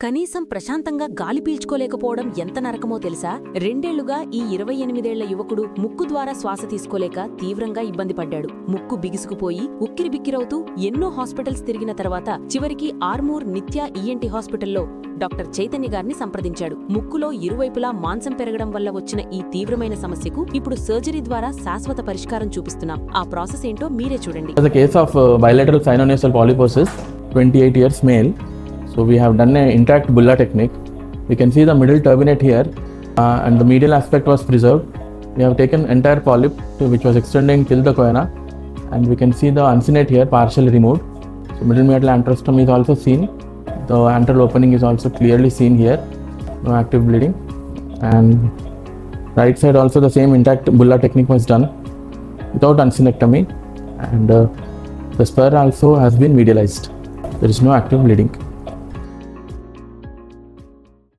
కనీసం ప్రశాంతంగా గాలి పీల్చుకోలేకపోవడం ఎంత నరకమో తెలుసా? 2 ఏళ్లుగా ఈ 28 ఏళ్ల యువకుడు ముక్కు ద్వారా శ్వాస తీసుకోలేక తీవ్రంగా ఇబ్బంది పడ్డాడు. ముక్కు బిగుసుకుపోయి ఉక్కిరిబిక్కిరవుతూ ఎన్నో హాస్పిటల్స్ తిరిగిన తర్వాత చివరికి ఆర్మూర్ నిత్య ఈఎన్టీ హాస్పిటల్లో డాక్టర్ చైతన్య గారిని సంప్రదించాడు. ముక్కులో ఇరువైపులా మాంసం పెరగడం వల్ల వచ్చిన ఈ తీవ్రమైన సమస్యకు ఇప్పుడు సర్జరీ ద్వారా శాశ్వత పరిష్కారం చూపిస్తున్నాం. ఆ ప్రాసెస్ ఏంటో మీరే చూడండి. The case of bilateral sinonasal polyposis, 28 years male. So we have done an intact bulla technique. We can see the middle turbinate here, and the medial aspect was preserved. We have taken entire polyp which was extending till the choana, and we can see the uncinate here partially removed. So middle meatal antrostum is also seen. The antral opening is also clearly seen here. No active bleeding. And right side also the same intact bulla technique was done without uncinectomy, and the spur also has been medialized. There is no active bleeding.